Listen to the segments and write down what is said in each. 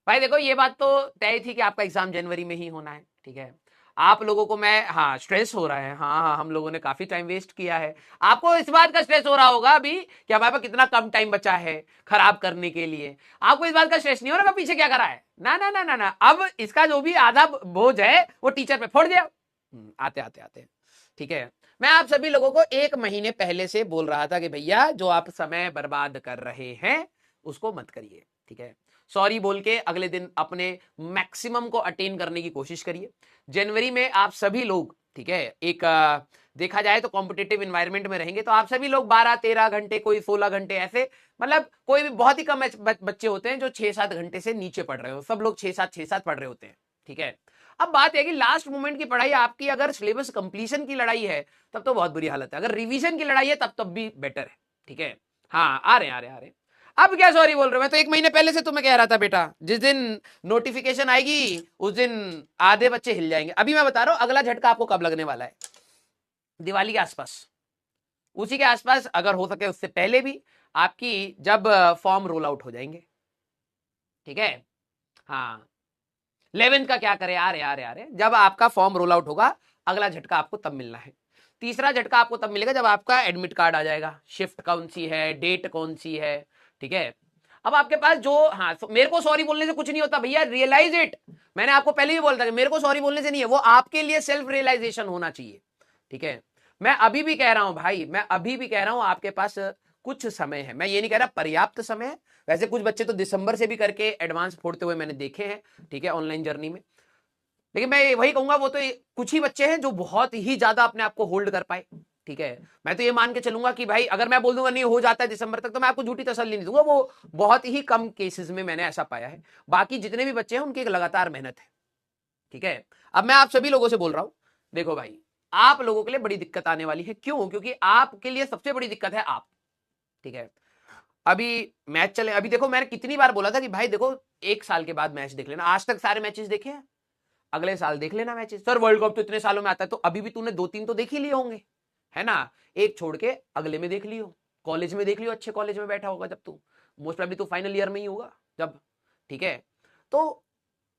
भाई देखो ये बात तो तय थी कि आपका एग्जाम जनवरी में ही होना है, ठीक है। आप लोगों को मैं, हाँ स्ट्रेस हो रहा है, हाँ हाँ हम लोगों ने काफी टाइम वेस्ट किया है। आपको इस बात का स्ट्रेस हो रहा होगा अभी कि हमारे पास कितना कम टाइम बचा है खराब करने के लिए। आपको इस बात का स्ट्रेस नहीं हो रहा मैं पीछे क्या करा है, ना ना ना ना ना। अब इसका जो भी आधा बोझ है वो टीचर पे फोड़ दिया। आते आते आते, ठीक है। मैं आप सभी लोगों को एक महीने पहले से बोल रहा था कि भैया जो आप समय बर्बाद कर रहे हैं उसको मत करिए, ठीक है। सॉरी बोल के अगले दिन अपने मैक्सिमम को अटेन करने की कोशिश करिए। जनवरी में आप सभी लोग, ठीक है, एक देखा जाए तो कॉम्पिटेटिव इन्वायरमेंट में रहेंगे तो आप सभी लोग 12-13 घंटे, कोई 16 घंटे, ऐसे मतलब कोई भी बहुत ही कम बच्चे होते हैं जो 6-7 घंटे से नीचे पढ़ रहे हो, सब लोग 6-7 पढ़ रहे होते हैं, ठीक है। अब बात है कि लास्ट मोमेंट की पढ़ाई आपकी, अगर सिलेबस कंप्लीशन की लड़ाई है तब तो बहुत बुरी हालत है, अगर रिवीजन की लड़ाई है तब भी बेटर है, ठीक है। हाँ आ रहे हैं, आ रहे हैं, आ रहे हैं। अब क्या सॉरी बोल रहे हो, मैं तो एक महीने पहले से तुम्हें कह रहा था बेटा, जिस दिन नोटिफिकेशन आएगी उस दिन आधे बच्चे हिल जाएंगे। अभी मैं बता रहा हूं अगला झटका आपको कब लगने वाला है, दिवाली के आसपास, उसी के आसपास, अगर हो सके उससे पहले भी, आपकी जब फॉर्म रोल आउट हो जाएंगे, ठीक है। हाँ 11th का क्या करें, आ रहे आ रहे आ रहे, जब आपका फॉर्म रोल आउट होगा अगला झटका आपको तब मिलना है। तीसरा झटका आपको तब मिलेगा जब आपका एडमिट कार्ड आ जाएगा, शिफ्ट कौन सी है, डेट कौन सी है, ठीक है। अब आपके पास जो, हाँ मेरे को सॉरी बोलने से कुछ नहीं होता भैया, रियलाइज इट। मैंने आपको पहले भी बोला था कि मेरे को सॉरी बोलने से नहीं है, वो आपके लिए सेल्फ रियलाइजेशन होना चाहिए, ठीक है। मैं अभी भी कह रहा हूं भाई, मैं अभी भी कह रहा हूं आपके पास कुछ समय है, मैं ये नहीं कह रहा पर्याप्त समय है। वैसे कुछ बच्चे तो दिसंबर से भी करके एडवांस फोड़ते हुए मैंने देखे हैं, ठीक है, ऑनलाइन जर्नी में। लेकिन मैं वही कहूंगा वो तो कुछ ही बच्चे हैं जो बहुत ही ज्यादा अपने आप को होल्ड कर पाए, ठीक है। मैं तो ये मान के चलूंगा कि भाई अगर मैं बोल दूंगा नहीं हो जाता है दिसंबर तक तो मैं आपको झूठी तसल्ली नहीं दूंगा, वो बहुत ही कम केसेस में मैंने ऐसा पाया है। बाकी जितने भी बच्चे हैं उनकी एक लगातार मेहनत है, ठीक है। अब मैं आप सभी लोगों से बोल रहा हूं, देखो भाई आप लोगों के लिए बड़ी दिक्कत आने वाली है, क्यों, क्योंकि आपके लिए सबसे बड़ी दिक्कत है आप, ठीक है। अभी मैच चले, अभी देखो मैंने कितनी बार बोला था कि भाई देखो एक साल के बाद मैच देख लेना, आज तक सारे मैचेस देखे हैं, अगले साल देख लेना मैचेस। सर वर्ल्ड कप तो इतने सालों में आता है, तो अभी भी तूने 2-3 तो देख ही लिए होंगे, है ना। एक छोड़ के अगले में देख लियो, कॉलेज में देख लियो, अच्छे कॉलेज में बैठा होगा जब तू, मोस्ट प्रोबेबली तू फाइनल ईयर में ही होगा जब, ठीक है। तो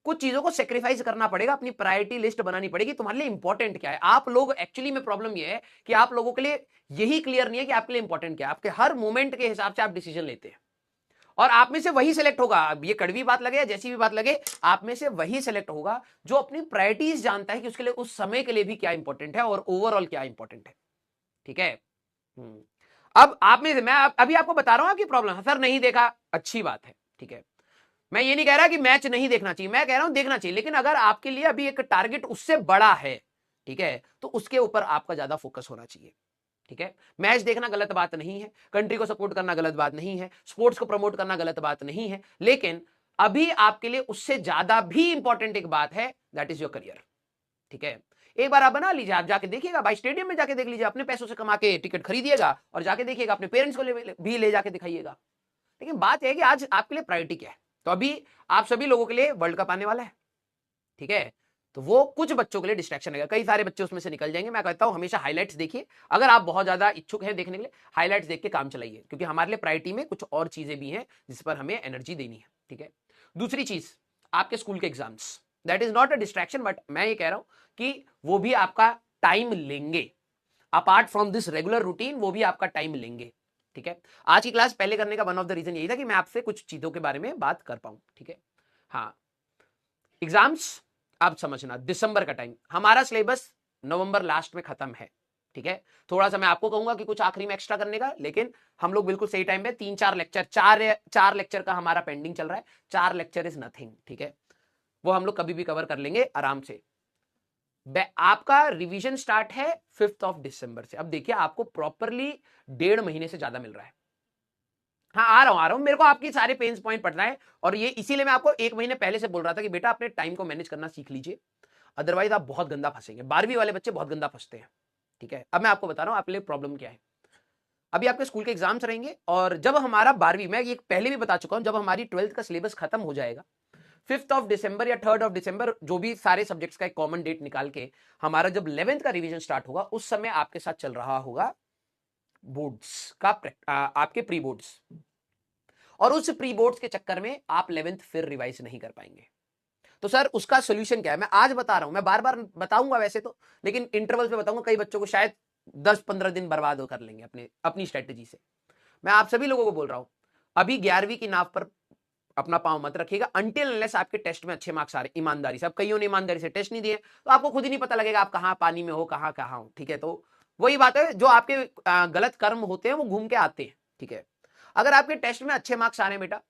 कुछ चीजों को सेक्रीफाइस करना पड़ेगा, अपनी प्रायोरिटी लिस्ट बनानी पड़ेगी, तुम्हारे लिए इंपॉर्टेंट क्या है। आप लोग एक्चुअली में प्रॉब्लम यह है कि आप लोगों के लिए यही क्लियर नहीं है कि आपके लिए इंपॉर्टेंट क्या है, आपके हर मोमेंट के हिसाब से आप डिसीजन लेते हैं और आप में से वही सिलेक्ट होगा, अब ये कड़वी बात लगे या जैसी भी बात लगे, आप में से वही सिलेक्ट होगा जो अपनी प्रायोरिटीज जानता है कि उसके लिए उस समय के लिए भी क्या इंपॉर्टेंट है और ओवरऑल क्या इंपॉर्टेंट है, ठीक है। हम्म। अब आप में से मैं अभी आपको बता रहा हूं आपकी प्रॉब्लम, सर नहीं देखा अच्छी बात है, ठीक है। मैं ये नहीं कह रहा कि मैच नहीं देखना चाहिए, मैं कह रहा हूं देखना चाहिए, लेकिन अगर आपके लिए अभी एक टारगेट उससे बड़ा है, ठीक है, तो उसके ऊपर आपका ज्यादा फोकस होना चाहिए, ठीक है। मैच देखना गलत बात नहीं है, कंट्री को सपोर्ट करना गलत बात नहीं है, स्पोर्ट्स को प्रमोट करना गलत बात नहीं है, लेकिन अभी आपके लिए उससे ज्यादा भी इंपॉर्टेंट एक बात है, दैट इज योर करियर, ठीक है। एक बार आप बना लीजिए, आप जाके देखिएगा, भाई स्टेडियम में जाके देख लीजिए, अपने पैसों से कमा के टिकट खरीदिएगा और जाके देखिएगा, अपने पेरेंट्स को भी ले जाके दिखाइएगा। लेकिन बात यह है कि आज आपके लिए प्रायोरिटी क्या है, तो अभी आप सभी लोगों के लिए वर्ल्ड कप आने वाला है, ठीक है। तो वो कुछ बच्चों के लिए डिस्ट्रैक्शन है, कई सारे बच्चे उसमें से निकल जाएंगे। मैं कहता हूं हमेशा हाइलाइट्स देखिए, अगर आप बहुत ज्यादा इच्छुक हैं देखने के लिए, हाइलाइट्स देख के काम चलाइए, क्योंकि हमारे लिए प्रायोरिटी में कुछ और चीजें भी हैं जिस पर हमें एनर्जी देनी है, ठीक है। दूसरी चीज, आपके स्कूल के exams, that is not a distraction, but मैं ये कह रहा हूं कि वो भी आपका टाइम लेंगे, apart from this regular routine वो भी आपका टाइम लेंगे, ठीक है। आज की क्लास पहले करने का वन ऑफ द रीजन यही था कि मैं आपसे कुछ चीजों के बारे में बात कर पाऊं, ठीक है। हाँ एग्जाम्स, आप समझना दिसंबर का टाइम, हमारा सिलेबस नवंबर लास्ट में खत्म है, ठीक है। थोड़ा सा मैं आपको कहूंगा कि कुछ आखिरी में एक्स्ट्रा करने का, लेकिन हम लोग बिल्कुल सही टाइम पे 3-4 लेक्चर, चार लेक्चर का हमारा पेंडिंग चल रहा है, 4 लेक्चर इज नथिंग, ठीक है। वो हम लोग कभी भी कवर कर लेंगे आराम से। आपका रिवीजन स्टार्ट है 5 दिसंबर से। अब देखिए आपको प्रॉपरली 1.5 महीने से ज्यादा मिल रहा है। हाँ आ रहा हूं, मेरे को आपकी सारे पेन्स पॉइंट पढ़ना है, और ये इसीलिए मैं आपको 1 महीने पहले से बोल रहा था कि बेटा अपने टाइम को मैनेज करना सीख लीजिए, अदरवाइज आप बहुत गंदा फंसेंगे। 12वीं वाले बच्चे बहुत गंदा फंसते हैं, ठीक है। अब मैं आपको बता रहा हूं आपके लिए प्रॉब्लम क्या है। अभी आपके स्कूल के एग्जाम्स रहेंगे, और जब हमारा 12वीं, मैं ये पहले भी बता चुका हूं, जब हमारी 12th का सिलेबस खत्म हो जाएगा 5 दिसंबर या 3 दिसंबर, जो भी सारे सब्जेक्ट्स का एक कॉमन डेट निकाल के हमारा जब 11th का रिवीजन स्टार्ट होगा, उस समय आपके साथ चल रहा होगा बोर्ड्स का आपके प्री बोर्ड्स, और उस प्री बोर्ड्स के चक्कर में आप 11th फिर रिवाइज नहीं कर पाएंगे। तो सर उसका सोल्यूशन क्या है, मैं आज बता रहा हूं, मैं बार बार बताऊंगा वैसे तो, लेकिन इंटरवल पे बताऊंगा, कई बच्चों को शायद 10-15 दिन बर्बाद कर लेंगे अपनी स्ट्रेटेजी से। मैं आप सभी लोगों को बोल रहा हूं, अभी 11वीं की नाव पर अपना पांव मत रखिएगा अनटिल अनलेस आपके टेस्ट में अच्छे मार्क्स आ रहे, ईमानदारी से। अब कईयों ने ईमानदारी से टेस्ट नहीं दिए तो आपको खुद ही नहीं पता लगेगा आप कहां पानी में हो, कहां कहां हो, ठीक है। तो वही बात है, जो आपके गलत कर्म होते हैं वो घूम के आते हैं, ठीक है। अगर आपके टेस्ट में अच्छे मार्क्स आ रहे हैं बेटा,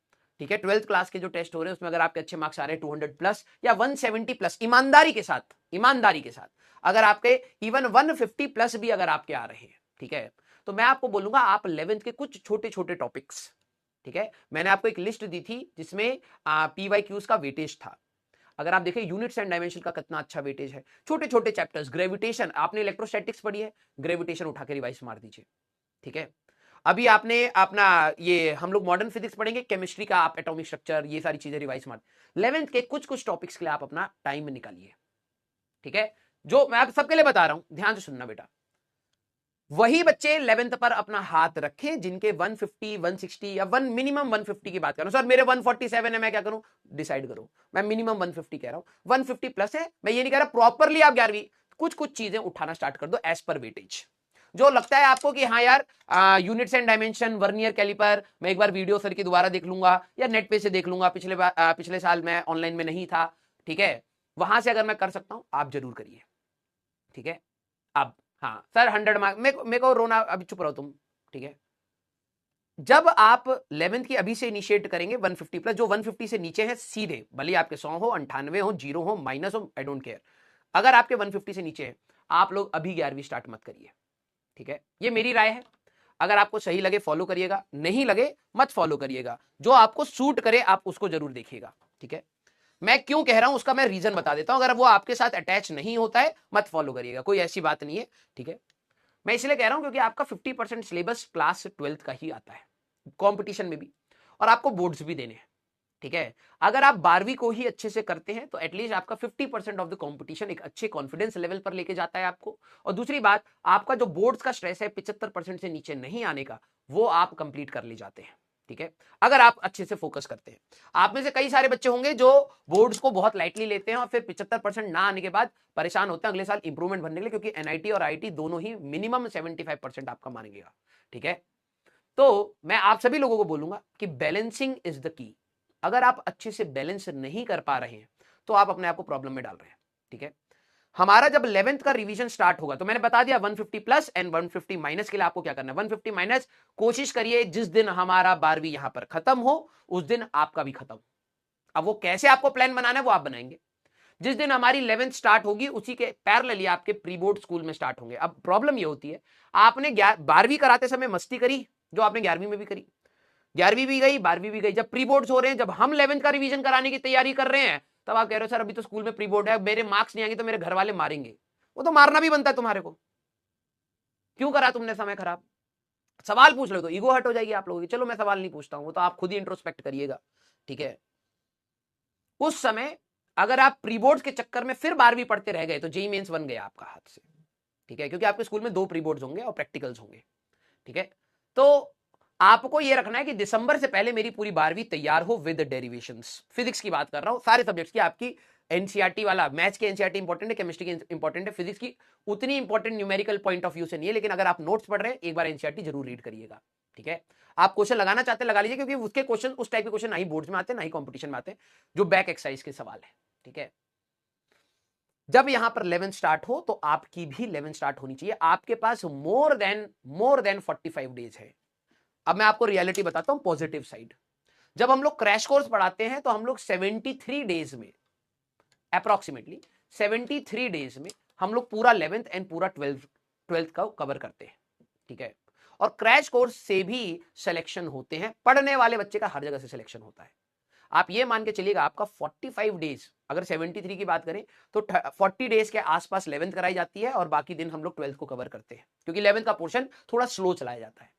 ठीक है, 12th क्लास के जो टेस्ट हो रहे हैं उसमें अगर आपके अच्छे मार्क्स आ रहे हैं 200 प्लस या 170 प्लस, ईमानदारी के साथ, ईमानदारी के साथ अगर आपके इवन 150 प्लस भी अगर आपके आ रहे हैं, ठीक है, तो मैं आपको बोलूंगा आप 11th के कुछ छोटे छोटे टॉपिक्स, ठीक है, मैंने आपको एक लिस्ट दी थी जिसमें PYQs का वेटेज था। अगर आप देखें यूनिट्स एंड डायमेंशन का कितना अच्छा वेटेज है, छोटे छोटे चैप्टर्स, ग्रेविटेशन, आपने इलेक्ट्रोस्टैटिक्स पढ़ी है, ग्रेविटेशन उठा के रिवाइज मार दीजिए, ठीक है। अभी आपने अपना ये हम लोग मॉडर्न फिजिक्स पढ़ेंगे, केमिस्ट्री का आप एटॉमिक स्ट्रक्चर, ये सारी चीजें रिवाइज मार। 11th के कुछ कुछ टॉपिक्स के लिए आप अपना टाइम निकालिए, ठीक है। जो मैं आप सबके लिए बता रहा हूं, ध्यान से सुनना बेटा, वही बच्चे 11th पर अपना हाथ रखें जिनके 150, 160 या मिनिमम 150 की बात कर रहा हूं। सर मेरे 147 है, मैं क्या करूं, डिसाइड करो। मैं मिनिमम 150 कह रहा हूं, 150 प्लस है, मैं ये नहीं कह रहा प्रॉपरली आप 11वीं, कुछ कुछ चीजें उठाना स्टार्ट कर दो एज पर वेटेज। जो लगता है आपको कि हाँ यार units and dimension, vernier caliper, मैं एक बार वीडियो सर की दोबारा देख लूंगा या नेट पे से देख लूंगा, पिछले साल मैं ऑनलाइन में नहीं था, ठीक है, वहां से अगर मैं कर सकता हूं आप जरूर करिए, ठीक है। अब हाँ सर 100 मार्क, मेरे को रोना, अभी चुप रहो तुम, ठीक है। जब आप 11th की अभी से इनिशिएट करेंगे 150 प्लस, जो 150 से नीचे है सीधे, भले आपके 100 हो, 98 हो, 0 हो, माइनस हो, आई डोंट केयर, अगर आपके 150 से नीचे है आप लोग अभी 11वीं स्टार्ट मत करिए, ठीक है। ये मेरी राय है, अगर आपको सही लगे फॉलो करिएगा, नहीं लगे मत फॉलो करिएगा, जो आपको सूट करे आप उसको जरूर देखिएगा, ठीक है। मैं क्यों कह रहा हूं उसका मैं रीजन बता देता हूं, अगर वो आपके साथ अटैच नहीं होता है मत फॉलो करिएगा, कोई ऐसी बात नहीं है, ठीक है। मैं इसलिए कह रहा हूं क्योंकि आपका 50% सिलेबस क्लास 12th का ही आता है, कंपटीशन में भी, और आपको बोर्ड्स भी देने हैं, ठीक है। अगर आप 12वीं को ही अच्छे से करते हैं तो एटलीस्ट आपका 50% ऑफ द कंपटीशन एक अच्छे कॉन्फिडेंस लेवल पर लेके जाता है आपको। और दूसरी बात, आपका जो बोर्ड्स का स्ट्रेस है 75% से नीचे नहीं आने का, वो आप कंप्लीट कर ले जाते हैं, ठीक है, अगर आप अच्छे से फोकस करते हैं। आप में से कई सारे बच्चे होंगे जो बोर्ड्स को बहुत लाइटली लेते हैं और फिर 75% ना आने के बाद परेशान होते हैं अगले साल इंप्रूवमेंट भरने के लिए, क्योंकि एनआईटी और आईटी दोनों ही मिनिमम 75% आपका मानेगा, ठीक है। तो मैं आप सभी लोगों को बोलूंगा कि बैलेंसिंग इज द की। अगर आप अच्छे से बैलेंस नहीं कर पा रहे हैं तो आप अपने आप को प्रॉब्लम में डाल रहे हैं, ठीक है। हमारा जब 11th का रिवीजन स्टार्ट होगा तो मैंने बता दिया 150 प्लस एंड 150 माइनस के लिए आपको क्या करना है। 150 माइनस कोशिश करिए जिस दिन हमारा 12वीं यहां पर खत्म हो उस दिन आपका भी खत्म। अब वो कैसे आपको प्लान बनाना है वो आप बनाएंगे। जिस दिन हमारी 11th स्टार्ट होगी उसी के पैरेलली आपके प्री बोर्ड स्कूल में स्टार्ट होंगे। अब प्रॉब्लम ये होती है, आपने 12वीं कराते समय मस्ती करी जो आपने 11वीं में भी करी, 11वीं भी गई 12वीं भी गई। जब प्री बोर्ड्स हो रहे हैं, जब हम 11th का रिवीजन कराने की तैयारी कर रहे हैं, तब आप कह रहे हो सर अभी तो स्कूल में प्री बोर्ड है, मेरे मार्क्स नहीं आएंगे तो मेरे घर वाले मारेंगे। वो तो मारना भी बनता है तुम्हारे को, क्यों करा तुमने समय खराब। सवाल पूछ लो तो ईगो हट हो जाएगी आप लोगों की। चलो मैं सवाल नहीं पूछता हूं, वो तो आप खुद ही इंट्रोस्पेक्ट करिएगा, ठीक है। उस समय अगर आप प्री बोर्ड्स के चक्कर में फिर 12वीं पढ़ते रह गए तो जेई मेंस बन गया आपका हाथ से, ठीक है, क्योंकि आपके स्कूल में 2 प्री बोर्ड्स होंगे और प्रैक्टिकल्स होंगे, ठीक है। तो आपको यह रखना है कि दिसंबर से पहले मेरी पूरी 12वीं तैयार हो विद डेरिवेशंस। फिजिक्स की बात कर रहा हूं, सारे सब्जेक्ट्स की। आपकी एनसीईआरटी वाला, मैथ्स के एनसीईआरटी इंपॉर्टेंट है, केमिस्ट्री की इंपॉर्टेंट है, फिजिक्स की उतनी important numerical point of view से नहीं है, लेकिन अगर आप नोट्स पढ़ रहे हैं एक बार एनसीईआरटी जरूर रीड करिएगा, ठीक है। आप क्वेश्चन लगाना चाहते हैं लगा लीजिए, क्योंकि उसके क्वेश्चन उस टाइप के क्वेश्चन ना ही बोर्ड्स में आते हैं ना ही कॉम्पिटिशन में आते हैं, जो बैक एक्सरसाइज के सवाल है, ठीक है। जब यहां पर 11 स्टार्ट हो तो आपकी भी 11 स्टार्ट होनी चाहिए। आपके पास मोर देन 45 डेज है। अब मैं आपको रियलिटी बताता हूं, पॉजिटिव साइड। जब हम लोग क्रैश कोर्स पढ़ाते हैं तो हम लोग 73 डेज में, अप्रोक्सीमेटली 73 डेज में हम लोग पूरा 11th एंड पूरा 12th का कवर करते हैं, ठीक है। और क्रैश कोर्स से भी सिलेक्शन होते हैं, पढ़ने वाले बच्चे का हर जगह से सिलेक्शन होता है। आप ये मान के चलिएगा आपका 45 डेज, अगर 73 की बात करें तो 40 डेज के आसपास 11th कराई जाती है और बाकी दिन हम लोग 12th को कवर करते हैं, क्योंकि 11th का पोर्शन थोड़ा स्लो चलाया जाता है।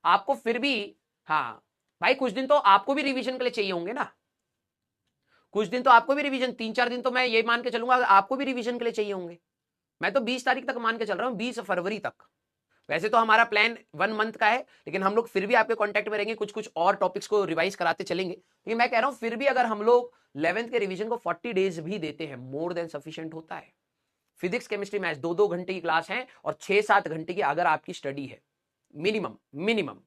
आपको फिर भी, हाँ भाई, कुछ दिन तो आपको भी रिवीजन के लिए चाहिए होंगे ना, कुछ दिन तो आपको भी रिवीजन, 3-4 दिन तो मैं ये मान के चलूंगा आपको भी रिवीजन के लिए चाहिए होंगे। मैं तो 20 तारीख तक मान के चल रहा हूं, 20 फरवरी तक वैसे तो हमारा प्लान 1 मंथ का है, लेकिन हम लोग फिर भी आपके कांटेक्ट में रहेंगे, कुछ कुछ और टॉपिक्स को रिवाइज कराते चलेंगे। लेकिन मैं कह रहा हूं फिर भी अगर हम लोग 11th के रिवीजन को 40 डेज भी देते हैं, मोर देन सफिशिएंट होता है। फिजिक्स केमिस्ट्री मैथ्स 2-2 घंटे की क्लास है और 6-7 घंटे की अगर आपकी स्टडी है मिनिमम,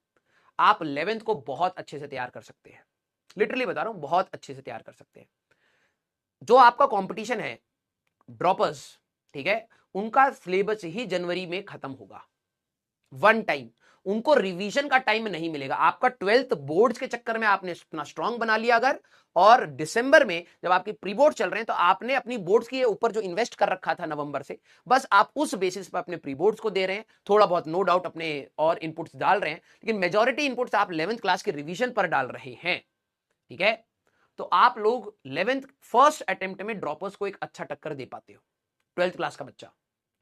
आप 11th को बहुत अच्छे से तैयार कर सकते हैं। लिटरली बता रहा हूं, बहुत अच्छे से तैयार कर सकते हैं। जो आपका कंपटीशन है ड्रॉपर्स, ठीक है, उनका सिलेबस ही जनवरी में खत्म होगा। 1 टाइम उनको रिवीजन का टाइम नहीं मिलेगा। आपका 12th बोर्ड्स के चक्कर में आपने अपना स्ट्रांग बना लिया अगर, और दिसंबर में जब आपकी प्री बोर्ड चल रहे हैं तो आपने अपनी बोर्ड्स के ऊपर जो इन्वेस्ट कर रखा था नवंबर से, बस आप उस बेसिस पर अपने प्री बोर्ड्स को दे रहे हैं। थोड़ा बहुत नो डाउट अपने और इनपुट्स डाल रहे हैं, लेकिन मेजॉरिटी इनपुट्स आप 11th क्लास के रिवीजन पर डाल रहे हैं, ठीक है। तो आप लोग 11th फर्स्ट अटेम्प्ट में ड्रॉपर्स को एक अच्छा टक्कर दे पाते हो, 12th क्लास का बच्चा,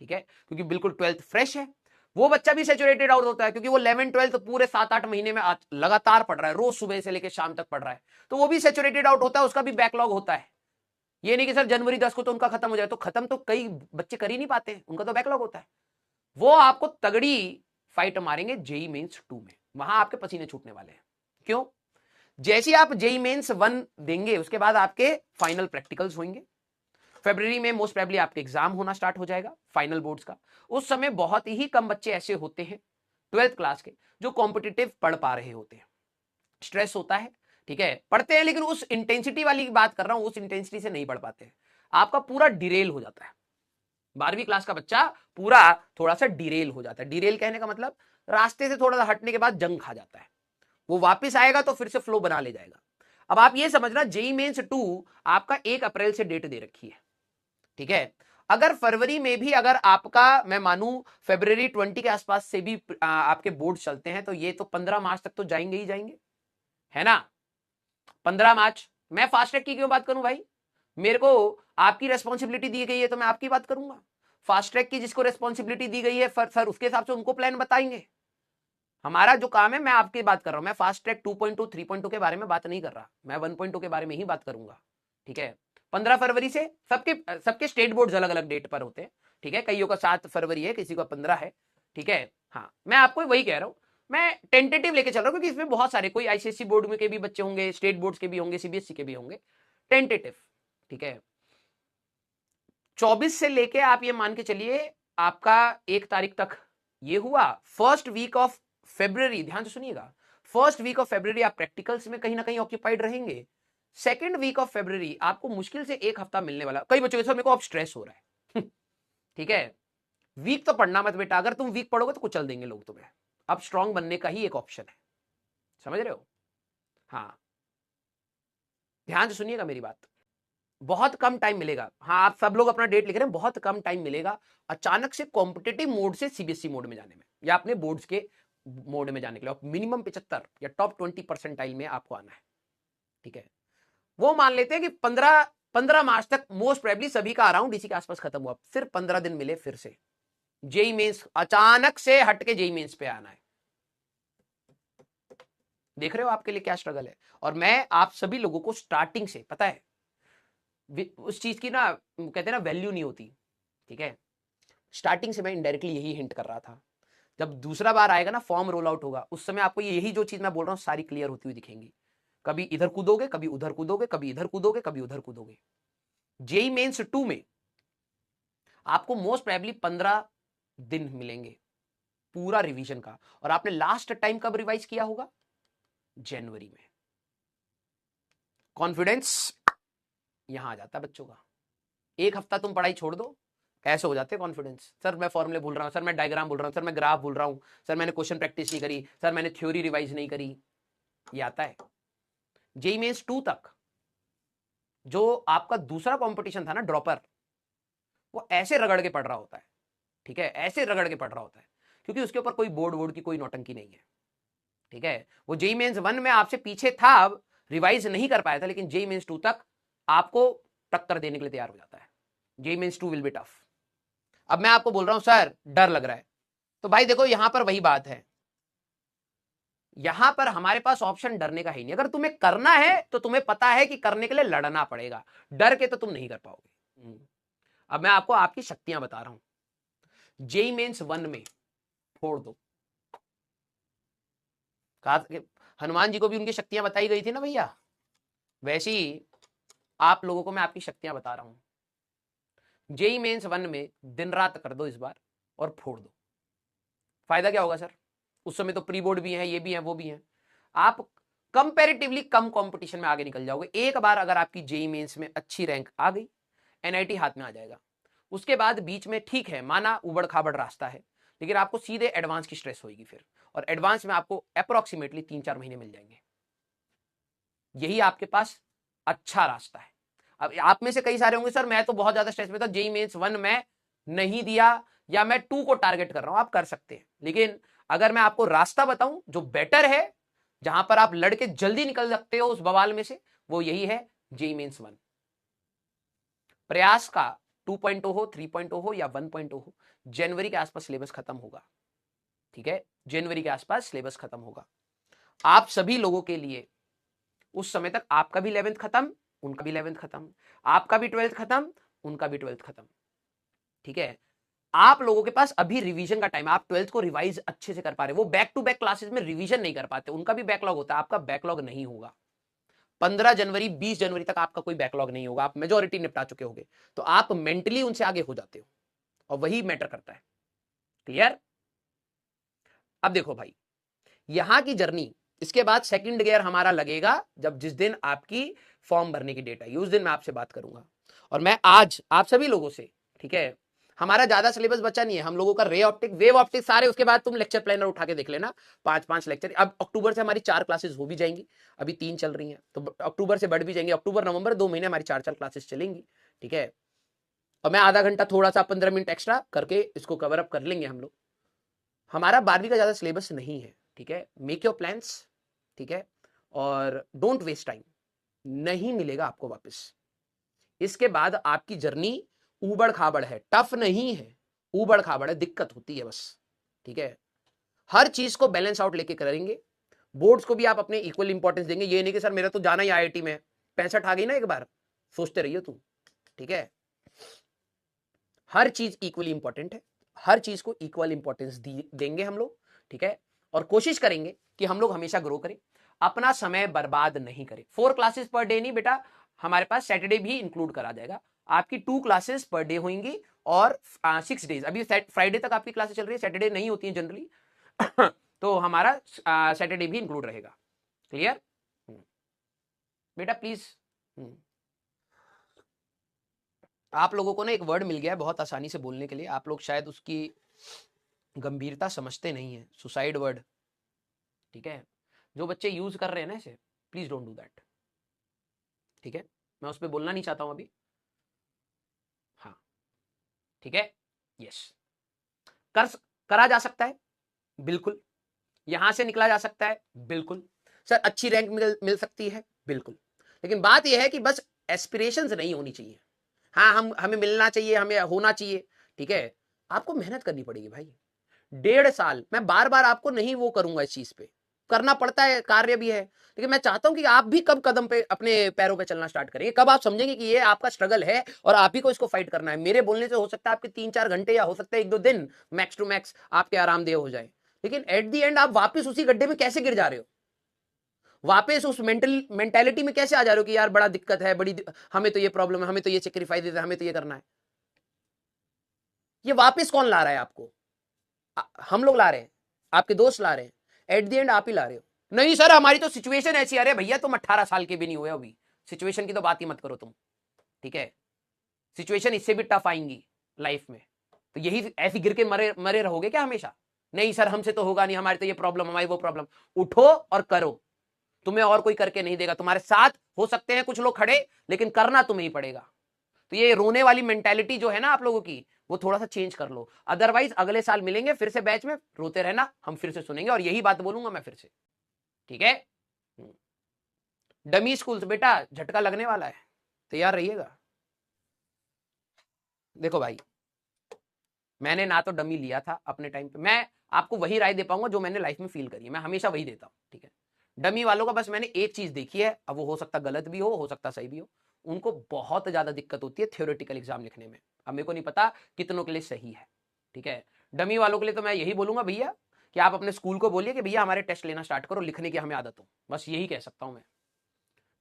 ठीक है, क्योंकि बिल्कुल 12th फ्रेश है। वो बच्चा भी सैचुरेटेड आउट होता है, क्योंकि वो 11 12 पूरे 7-8 महीने में लगातार पढ़ रहा है, रोज सुबह से लेकर शाम तक पढ़ रहा है, तो वो भी सैचुरेटेड आउट होता है, उसका भी बैकलॉग होता है। ये नहीं कि सर जनवरी 10 को तो उनका खत्म हो जाए, तो खत्म तो कई बच्चे कर ही नहीं पाते, उनका तो बैकलॉग होता है। वो आपको तगड़ी फाइट मारेंगे जेई मेंस 2 में, वहां आपके पसीने छूटने वाले हैं। क्यों? जैसे आप जेई मेंस 1 देंगे उसके बाद आपके फाइनल प्रैक्टिकल्स होंगे। फरवरी में मोस्ट प्रोबेबली आपके एग्जाम होना स्टार्ट हो जाएगा फाइनल बोर्ड्स का। उस समय बहुत ही कम बच्चे ऐसे होते हैं 12th क्लास के जो कॉम्पिटिटिव पढ़ पा रहे होते हैं। स्ट्रेस होता है, ठीक है, पढ़ते हैं, लेकिन उस इंटेंसिटी वाली बात कर रहा हूं, उस इंटेंसिटी से नहीं पढ़ पाते हैं। आपका पूरा डिरेल हो जाता है। 12वीं क्लास का बच्चा पूरा थोड़ा सा डिरेल हो जाता है। डिरेल कहने का मतलब रास्ते से थोड़ा सा हटने के बाद जंग खा जाता है। वो वापस आएगा तो फिर से फ्लो बना ले जाएगा। अब आप ये समझना, जेई मेंस 2 आपका 1 अप्रैल से डेट दे रखी है, ठीक है। अगर फरवरी में भी अगर आपका, मैं मानूं फरवरी 20 के आसपास से भी आपके बोर्ड चलते हैं, तो ये तो 15 मार्च तक तो जाएंगे ही जाएंगे, है ना। 15 मार्च मैं फास्ट ट्रैक की क्यों बात करूं भाई? मेरे को आपकी रेस्पॉन्सिबिलिटी दी गई है तो मैं आपकी बात करूंगा। फास्ट ट्रैक की जिसको रेस्पॉन्सिबिलिटी दी गई है सर उसके हिसाब से उनको प्लान बताएंगे। हमारा जो काम है, मैं आपकी बात कर रहा हूं। मैं फास्ट ट्रैक 2.2 3.2 के बारे में बात नहीं कर रहा, मैं 1.2 के बारे में ही बात करूंगा, ठीक है। 15 फरवरी से सबके स्टेट बोर्ड अलग अलग डेट पर होते हैं, ठीक है। कईयों का 7 फरवरी है, किसी का 15 है, ठीक है। हाँ, मैं आपको वही कह रहा हूं, मैं टेंटेटिव लेके चल रहा हूं, क्योंकि इसमें बहुत सारे, कोई आईसीएससी बोर्ड में के भी बच्चे होंगे, स्टेट बोर्ड के भी होंगे, सीबीएसई के भी होंगे, टेंटेटिव, ठीक है। 24 से लेके आप ये मान के चलिए आपका 1 तारीख तक ये हुआ। फर्स्ट वीक ऑफ फरवरी, ध्यान से सुनिएगा, फर्स्ट वीक ऑफ फरवरी आप प्रैक्टिकल्स में कहीं ना कहीं ऑक्यूपाइड रहेंगे। सेकेंड वीक ऑफ फरवरी आपको मुश्किल से 1 हफ्ता मिलने वाला। कई बच्चों के साथ मेरे को अब स्ट्रेस हो रहा है ठीक है, वीक तो पढ़ना मत बेटा, अगर तुम वीक पढ़ोगे तो कुचल देंगे लोग तुम्हें। अब स्ट्रांग बनने का ही एक ऑप्शन है, समझ रहे हो। हाँ, ध्यान से सुनिएगा मेरी बात, बहुत कम टाइम मिलेगा। हाँ, आप सब लोग अपना डेट लिख रहे हैं, बहुत कम टाइम मिलेगा अचानक से कॉम्पिटेटिव मोड से सीबीएसई मोड में जाने में, या अपने बोर्ड्स के मोड में जाने के लिए। मिनिमम 75 या टॉप 20% में आपको आना है, ठीक है। वो मान लेते हैं कि 15 मार्च तक मोस्ट प्रोबेबली सभी का अराउंड इसी के आसपास खत्म हुआ, सिर्फ 15 दिन मिले फिर से जेई मेंस, अचानक से हट के जेई मेंस पे आना है। देख रहे हो आपके लिए क्या स्ट्रगल है। और मैं आप सभी लोगों को स्टार्टिंग से पता है, उस चीज की ना कहते हैं ना वैल्यू नहीं होती, ठीक है। स्टार्टिंग से मैं इनडायरेक्टली यही हिंट कर रहा था। जब दूसरा बार आएगा ना, फॉर्म रोल आउट होगा, उस समय आपको यही जो चीज मैं बोल रहा हूं सारी क्लियर होती हुई दिखेंगी। कभी इधर कूदोगे, कभी उधर कूदोगे, कभी इधर कूदोगे, कभी उधर कूदोगे। जेई मेंस 2 में आपको मोस्ट प्रोबेबली 15 दिन मिलेंगे पूरा रिवीजन का, और आपने लास्ट टाइम कब रिवाइज किया होगा? जनवरी में। कॉन्फिडेंस यहां आ जाता है बच्चों का। 1 हफ्ता तुम पढ़ाई छोड़ दो, ऐसे हो जाते हैं कॉन्फिडेंस। सर मैं फॉर्मूले भूल रहा हूं, सर मैं डायग्राम भूल रहा हूं, सर मैं ग्राफ भूल रहा हूं, सर मैंने क्वेश्चन प्रैक्टिस नहीं करी, सर मैंने थ्योरी रिवाइज नहीं करी। ये आता है जेई मेंस 2 तक। जो आपका दूसरा कंपटीशन था ना ड्रॉपर, वो ऐसे रगड़ के पढ़ रहा होता है, ठीक है, ऐसे रगड़ के पढ़ रहा होता है, क्योंकि उसके ऊपर कोई बोर्ड वोर्ड की कोई नौटंकी नहीं है, ठीक है। वो जेई मेंस 1 में आपसे पीछे था, रिवाइज नहीं कर पाया था, लेकिन जेई मेंस 2 तक आपको टक्कर देने के लिए तैयार हो जाता है। JEE Mains 2 will be tough. अब मैं आपको बोल रहा हूं सर डर लग रहा है, तो भाई देखो यहां पर वही बात है, यहां पर हमारे पास ऑप्शन डरने का ही नहीं। अगर तुम्हें करना है तो तुम्हें पता है कि करने के लिए लड़ना पड़ेगा, डर के तो तुम नहीं कर पाओगे। अब मैं आपको आपकी शक्तियां बता रहा हूं। जेई मेंस 1 में फोड़ दो। कहा कि हनुमान जी को भी उनकी शक्तियां बताई गई थी ना भैया, वैसे ही आप लोगों को मैं आपकी शक्तियां बता रहा हूं। जेई मेंस 1 में दिन रात कर दो इस बार और फोड़ दो। फायदा क्या होगा सर, उस समय तो प्री बोर्ड भी है, ये भी है, वो भी है, आप कंपैरेटिवली कम कंपटीशन में आगे निकल जाओगे। एक बार अगर आपकी जेई मेंस में अच्छी रैंक आ गई, एनआईटी हाथ में आ जाएगा। उसके बाद बीच में ठीक है, माना उबड़ खाबड़ रास्ता है, लेकिन आपको सीधे एडवांस की स्ट्रेस होगी फिर, और एडवांस में आपको अप्रोक्सीमेटली 3-4 महीने मिल जाएंगे। यही आपके पास अच्छा रास्ता है। अब आप में से कई सारे होंगे सर मैं तो बहुत ज्यादा स्ट्रेस में था, जेई मेंस 1 में नहीं दिया, या मैं 2 को टारगेट कर रहा हूं। आप कर सकते हैं, लेकिन अगर मैं आपको रास्ता बताऊं जो बेटर है, जहां पर आप लड़के जल्दी निकल सकते हो उस बवाल में से, वो यही है जेई मेंस 1। प्रयास का 2.0 हो, 3.0 हो या 1.0 हो, जनवरी के आसपास सिलेबस खत्म होगा। ठीक है, जनवरी के आसपास सिलेबस खत्म होगा आप सभी लोगों के लिए। उस समय तक आपका भी 11th खत्म, उनका भी 11th खत्म, आपका भी 12th खत्म, उनका भी 12th खत्म। ठीक है, आप लोगों के पास अभी रिवीजन का टाइम है। आप 12th को रिवाइज अच्छे से कर पा रहे, वो बैक टू बैक क्लासेस में रिवीजन नहीं कर पाते, उनका भी बैकलॉग होता है, आपका बैकलॉग नहीं होगा। 15 जनवरी 20 जनवरी तक आपका कोई बैकलॉग नहीं होगा, आप मेजोरिटी निपटा चुके होंगे, तो आप मेंटली उनसे आगे हो जाते हो, और वही मैटर करता है। क्लियर? अब देखो भाई, यहां की जर्नी, इसके बाद सेकंड गियर हमारा लगेगा जब जिस दिन आपकी फॉर्म भरने की डेट आई, उस दिन मैं आपसे बात करूंगा। और मैं आज आप सभी लोगों से, ठीक है, हमारा ज्यादा सिलेबस बचा नहीं है, हम लोगों का रे ऑप्टिक, वेव ऑप्टिक सारे, उसके बाद तुम लेक्चर प्लानर उठा के देख लेना, 5-5 लेक्चर। अब अक्टूबर से हमारी 4 क्लासेस हो भी जाएंगी, अभी 3 चल रही हैं, तो अक्टूबर से बढ़ भी जाएंगे, अक्टूबर नवंबर 2 महीने हमारी 4-4 क्लासेस चलेंगी। ठीक है, और मैं आधा घंटा थोड़ा सा 15 मिनट एक्स्ट्रा करके इसको कवर अप कर लेंगे हम लोग। हमारा 12वीं का ज्यादा सिलेबस नहीं है। ठीक है, मेक योर प्लान्स, ठीक है, और डोंट वेस्ट टाइम, नहीं मिलेगा आपको वापस। इसके बाद आपकी जर्नी ऊबड़ खाबड़ है, टफ नहीं है, ऊबड़ खाबड़ है, दिक्कत होती है बस। ठीक है, हर चीज को बैलेंस आउट लेके करेंगे। बोर्ड्स को भी आप अपने इक्वल इंपॉर्टेंस देंगे, ये नहीं कि सर मेरा तो जाना ही आईआईटी में, 65 आ गई ना एक बार, सोचते रहिए तुम। ठीक है, हर चीज इक्वली इंपॉर्टेंट है, हर चीज को इक्वल इंपॉर्टेंस देंगे हम लोग। ठीक है, और कोशिश करेंगे कि हम लोग हमेशा ग्रो करें, अपना समय बर्बाद नहीं करें। 4 क्लासेस पर डे नहीं बेटा, हमारे पास सैटरडे भी इंक्लूड करा जाएगा, आपकी 2 क्लासेस पर डे होंगी, और 6 डेज, अभी फ्राइडे तक आपकी क्लासेस चल रही है, सैटरडे नहीं होती है जनरली तो हमारा सैटरडे भी इंक्लूड रहेगा। क्लियर बेटा? प्लीज, आप लोगों को ना एक वर्ड मिल गया है बहुत आसानी से बोलने के लिए, आप लोग शायद उसकी गंभीरता समझते नहीं है, सुसाइड वर्ड। ठीक है, जो बच्चे यूज कर रहे हैं ना इसे, प्लीज डोंट डू दैट। ठीक है, मैं उस पर बोलना नहीं चाहता हूं अभी। हाँ, ठीक है, यस, कर करा जा सकता है, बिल्कुल, यहां से निकला जा सकता है, बिल्कुल सर, अच्छी रैंक मिल सकती है, बिल्कुल, लेकिन बात यह है कि बस एस्पिरेशंस नहीं होनी चाहिए। हाँ, हमें मिलना चाहिए, हमें होना चाहिए। ठीक है, आपको मेहनत करनी पड़ेगी भाई, 1.5 साल मैं बार बार आपको नहीं वो करूंगा, इस चीज पे करना पड़ता है, कार्य भी है, लेकिन मैं चाहता हूं कि आप भी कब कदम पे अपने पैरों पे चलना स्टार्ट करेंगे, कब आप समझेंगे कि ये आपका स्ट्रगल है और आप ही को इसको फाइट करना है। मेरे बोलने से हो सकता है आपके 3-4 घंटे, या हो सकता है 1-2 दिन मैक्स टू मैक्स आपके आरामदेह हो जाए, लेकिन एट दी एंड आप वापस उसी गड्ढे में कैसे गिर जा रहे हो, वापस उस मेंटेलिटी में कैसे आ जा रहे हो कि यार बड़ा दिक्कत है, हमें तो ये प्रॉब्लम है, हमें तो ये सेक्रीफाइस है, हमें तो ये करना है। ये वापस कौन ला रहा है आपको? हम लोग ला रहे हैं, आपके दोस्त ला रहे हैं, एट द एंड आप ही ला रहे हो। नहीं सर हमारी तो सिचुएशन ऐसी, अरे भैया तुम 18 साल के भी नहीं हुए अभी, सिचुएशन की तो बात ही मत करो तुम। ठीक है, सिचुएशन इससे भी टफ आएंगी लाइफ में, तो यही ऐसी गिर के मरे मरे रहोगे क्या हमेशा? नहीं सर हमसे तो होगा नहीं, हमारी तो ये प्रॉब्लम, हमारी वो प्रॉब्लम। उठो और करो, तुम्हें और कोई करके नहीं देगा, तुम्हारे साथ हो सकते हैं कुछ लोग खड़े, लेकिन करना तुम्हें ही पड़ेगा। तो ये रोने वाली मेंटालिटी जो है ना आप लोगों की, वो थोड़ा सा चेंज कर लो, अदरवाइज अगले साल मिलेंगे फिर से बैच में, रोते रहना, हम फिर से सुनेंगे, और यही बात बोलूंगा मैं फिर से। ठीक है, डमी स्कूल्स बेटा झटका लगने वाला है, तैयार रहिएगा। देखो भाई, मैंने ना तो डमी लिया था अपने टाइम पे, मैं आपको वही राय दे पाऊंगा जो मैंने लाइफ में फील करी है, मैं हमेशा वही देता हूं। ठीक है, डमी वालों का बस मैंने एक चीज देखी है, अब वो हो सकता गलत भी हो सकता सही भी हो, उनको बहुत ज्यादा दिक्कत होती है थ्योरेटिकल एग्जाम लिखने में। अब मेरे को नहीं पता कितनों के लिए सही है। ठीक है, डमी वालों के लिए तो मैं यही बोलूंगा भैया कि आप अपने स्कूल को बोलिए कि भैया हमारे टेस्ट लेना स्टार्ट करो, लिखने की हमें आदत हो, बस यही कह सकता हूं मैं।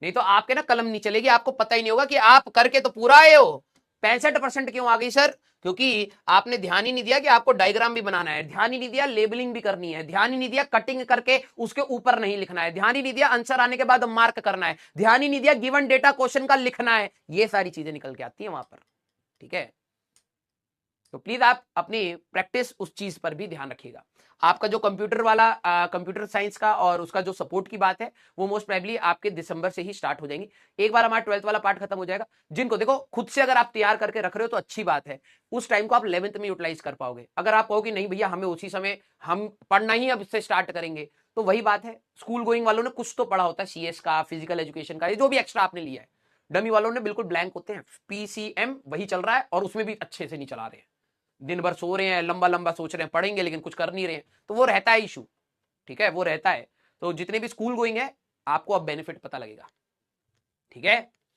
नहीं तो आपके ना कलम नहीं चलेगी, आपको पता ही नहीं होगा कि आप करके तो पूरा आए हो। 65% क्यों आ गई सर? क्योंकि आपने ध्यान ही नहीं दिया कि आपको डायग्राम भी बनाना है, ध्यान ही नहीं दिया लेबलिंग भी करनी है, ध्यान ही नहीं दिया कटिंग करके उसके ऊपर नहीं लिखना है, ध्यान ही नहीं दिया आंसर आने के बाद मार्क करना है, ध्यान ही नहीं दिया गिवन डेटा क्वेश्चन का लिखना है। ये सारी चीजें निकल के आती है वहां पर, ठीक है। तो प्लीज आप अपनी प्रैक्टिस उस चीज पर भी ध्यान रखिएगा। आपका जो कंप्यूटर वाला कंप्यूटर साइंस का और उसका जो सपोर्ट की बात है वो मोस्ट प्रोबेबली आपके दिसंबर से ही स्टार्ट हो जाएंगी। एक बार हमारा 12th वाला पार्ट खत्म हो जाएगा, जिनको देखो खुद से अगर आप तैयार करके रख रहे हो तो अच्छी बात है, उस टाइम को आप 11th में यूटिलाइज कर पाओगे। अगर आप कहो कि नहीं भैया हमें उसी समय हम पढ़ना ही अब इससे स्टार्ट करेंगे, तो वही बात है, स्कूल गोइंग वालों ने कुछ तो पढ़ा होता है, सीएस का, फिजिकल एजुकेशन का, जो भी एक्स्ट्रा आपने लिया है। डमी वालों ने बिल्कुल ब्लैंक होते हैं, पीसीएम वही चल रहा है और उसमें भी अच्छे से नहीं चला रहे हैं, दिन भर सो रहे हैं, लंबा लंबा सोच रहे हैं पढ़ेंगे लेकिन कुछ कर नहीं रहे हैं, तो वो रहता है इशू, ठीक है, वो रहता है। तो जितने भी स्कूल गोइंग है आपको अब बेनिफिट पता लगेगा, ठीक है।